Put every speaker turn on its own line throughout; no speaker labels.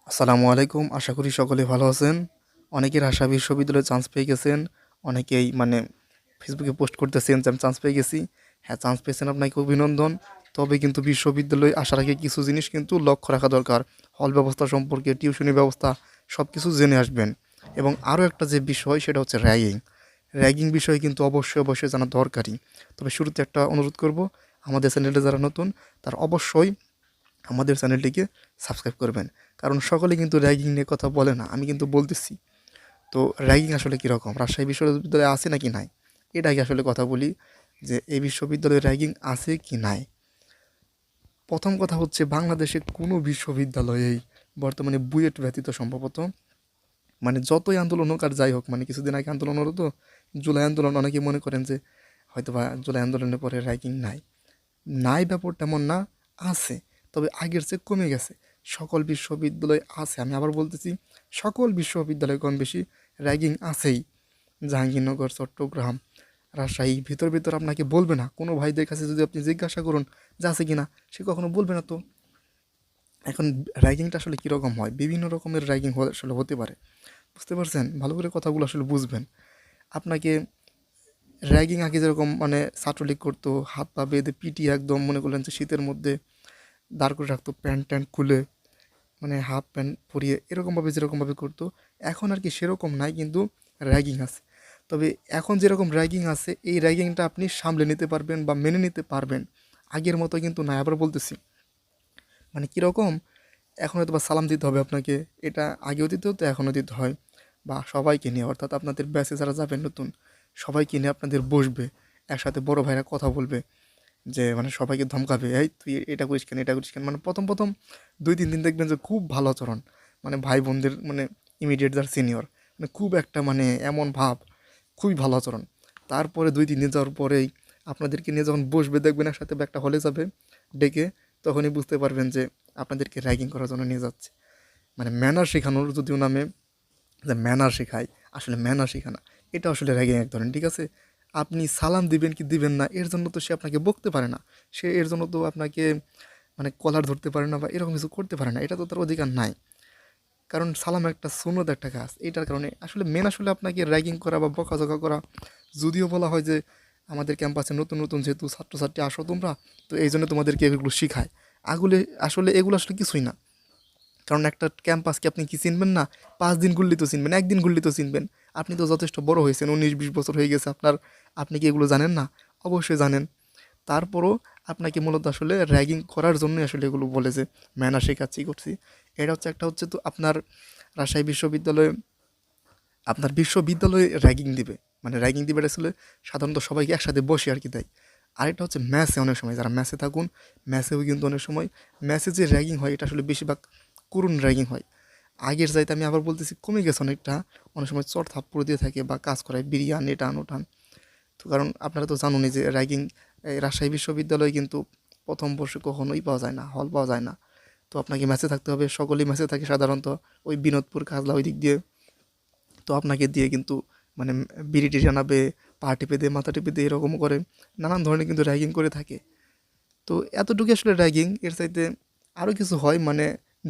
আসসালামু আলাইকুম। আশা করি সকলে ভালো আছেন। অনেকের আশা বিশ্ববিদ্যালয়ে চান্স পেয়ে গেছেন। অনেকেই ফেসবুকে পোস্ট করতেছেন যে আমি চান্স পেয়ে গেছি। হ্যাঁ, চান্স পেয়েছেন, আপনাকে অভিনন্দন। তবে কিন্তু বিশ্ববিদ্যালয়ে আসার আগে কিছু জিনিস কিন্তু লক্ষ্য রাখা দরকার। হল ব্যবস্থা সম্পর্কে, টিউশনি ব্যবস্থা সবকিছু জেনে আসবেন। এবং আরও একটা যে বিষয় সেটা হচ্ছে র্যাগিং। র্যাগিং বিষয়ে কিন্তু অবশ্যই জানা দরকারি। তবে শুরুতে একটা অনুরোধ করব, আমাদের চ্যানেলে যারা নতুন তারা অবশ্যই আমাদের চ্যানেলটিকে সাবস্ক্রাইব করবেন। কারণ সকলে কিন্তু র্যাগিং নিয়ে কথা বলে না, আমি কিন্তু বলতেছি। তো র্যাগিং আসলে কীরকম, রাজশাহী বিশ্ববিদ্যালয়ে আছে নাকি নাই, এটা আগে আসলে কথা বলি যে এই বিশ্ববিদ্যালয়ে র্যাগিং আছে কি নাই। প্রথম কথা হচ্ছে, বাংলাদেশে কোনো বিশ্ববিদ্যালয়েই বর্তমানে বুয়েট ব্যতীত সম্ভবত, যতই আন্দোলন হোক আর যাই হোক, কিছুদিন আগে আন্দোলন হলো তো, জুলাই আন্দোলন, অনেকেই মনে করেন যে হয়তো বা জুলাই আন্দোলনের পরে র্যাগিং নাই। নাই ব্যাপারটা এমন না, আছে, তবে আগের চেয়ে কমে গেছে। সকল বিশ্ববিদ্যালয় আছে, আমি আবার বলতেছি, সকল বিশ্ববিদ্যালয় কম বেশি র্যাগিং আছেই। জাহাঙ্গীরনগর, চট্টগ্রাম, রাজশাহী, ভিতর আপনাকে বলবে না। কোনো ভাইদের কাছে যদি আপনি জিজ্ঞাসা করুন যে আছে কি না, সে কখনো বলবে না। তো এখন র্যাগিংটা আসলে কীরকম হয়, বিভিন্ন রকমের র্যাগিং আসলে হতে পারে, বুঝতে পারছেন? ভালো করে কথাগুলো আসলে বুঝবেন। আপনাকে র্যাগিং আগে যেরকম ছাত্রলীগ করতো, হাত পা বেঁধে পিটিয়ে একদম মনে করলেন যে শীতের মধ্যে দাঁড় করে রাখতো, প্যান্ট ট্যান্ট খুলে, হাফ প্যান্ট পরিয়ে, এরকমভাবে যেরকমভাবে করতো, এখন আর কি সেরকম নাই, কিন্তু র্যাগিং আছে। তবে এখন যেরকম র্যাগিং আছে, এই র্যাগিংটা আপনি সামলে নিতে পারবেন বা মেনে নিতে পারবেন, আগের মতো কিন্তু নাই। আবার বলতেছি, কীরকম, এখন হয়তো বা সালাম দিতে হবে আপনাকে, এটা আগেও দিতে হতো, এখনও দিতে হয়। বা সবাইকে নিয়ে, অর্থাৎ আপনাদের ব্যাচে যারা যাবেন নতুন, সবাইকে নিয়ে আপনাদের বসবে, একসাথে বড় ভাইরা কথা বলবে, যে সবাইকে ধমকাবে, এই তুই এটা করিস কেন, এটা করিস কেন। প্রথম 2-3 দিন দেখবেন যে খুব ভালো আচরণ, ভাই বোনদের, ইমিডিয়েট যার সিনিয়র, খুব একটা এমন ভাব, খুবই ভালো আচরণ। তারপরে 2-3 দিন যাওয়ার পরেই আপনাদেরকে নিয়ে যখন বসবে, দেখবেন একসাথে বা একটা হলে যাবে ডেকে, তখনই বুঝতে পারবেন যে আপনাদেরকে র্যাগিং করার জন্য নিয়ে যাচ্ছে। ম্যানার শেখানোর যদিও নামে যে ম্যানার শেখায়, আসলে ম্যানার শেখানা, এটা আসলে র্যাগিং এক ধরনের, ঠিক আছে? আপনি সালাম দিবেন কি দিবেন না, এর জন্য তো সে আপনাকে বকতে পারে না, সে এর জন্য তো আপনাকে কলার ধরতে পারে না বা এরকম কিছু করতে পারে না, এটা তো তার অধিকার নাই। কারণ সালাম একটা সুন্নত, একটা কাজ, এইটার কারণে আসলে আপনাকে র্যাগিং করা বা বকাঝকা করা, যদিও বলা হয় যে আমাদের ক্যাম্পাসে নতুন নতুন যেহেতু ছাত্রছাত্রী আসো তোমরা, তো এই জন্য তোমাদেরকে এগুলো শেখায়। এগুলো আসলে কিছুই না। কারণ একটা ক্যাম্পাসকে আপনি কি চিনবেন না? 5 দিন ঘুরলেই তো চিনবেন, 1 দিন ঘুরলেই তো চিনবেন। আপনি তো যথেষ্ট বড় হয়েছেন, 19-20 বছর হয়ে গেছে আপনার। আপনি কি এগুলো জানেন না? অবশ্যই জানেন। তারপরও আপনাকে মূলত আসলে র্যাগিং করার জন্যই আসলে এগুলো বলে যে ম্যানার শেখাচ্ছি, করছি। এটা হচ্ছে একটা, হচ্ছে তো আপনার রাজশাহী বিশ্ববিদ্যালয়ে, আপনার বিশ্ববিদ্যালয়ে র্যাগিং দিবে, র্যাগিং দিবে, এটা আসলে সাধারণত সবাইকে একসাথে বসে আর কি দেয়। আরেকটা হচ্ছে ম্যাসে, অনেক সময় যারা ম্যাসে থাকুন, ম্যাসেও কিন্তু অনেক সময় ম্যাসে যে র্যাগিং হয়, এটা আসলে বেশিরভাগ করুণ র্যাগিং হয়। আগের চাইতে, আমি আবার বলতেছি, কমে গেছে অনেকটা। অনেক সময় চট থাপ্পড় দিয়ে থাকে বা কাজ করায়, বিরিয়ান এটান ওঠান। তো কারণ আপনারা তো জানুনই যে র্যাগিং, রাজশাহী বিশ্ববিদ্যালয়ে কিন্তু প্রথম বর্ষে কখনোই পাওয়া যায় না, হল পাওয়া যায় না। তো আপনাকে ম্যাচে থাকতে হবে, সকলেই ম্যাচে থাকে সাধারণত ওই বিনোদপুর, কাজলা, ওই দিক দিয়ে। তো আপনাকে দিয়ে কিন্তু মানে বিড়ি টিড়ি আনাবে, পা টিপে দিয়ে, মাথা টিপে দিয়ে, এরকম করে নানান ধরনের কিন্তু র্যাগিং করে থাকে। তো এতটুকু আসলে র্যাগিং, এর চাইতে আরও কিছু হয়,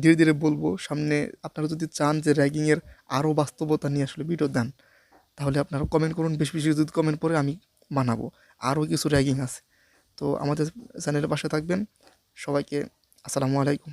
ধীরে ধীরে বলবো সামনে। আপনারা যদি চান যে র্যাগিংয়ের আরও বাস্তবতা নিয়ে আসলে ভিডিও দেন, তাহলে আপনারা কমেন্ট করুন, বেশি বেশি যদি কমেন্ট করে আমি বানাবো। আরও কিছু র্যাগিং আছে। তো আমাদের চ্যানেলের পাশে থাকবেন। সবাইকে আসসালামু আলাইকুম।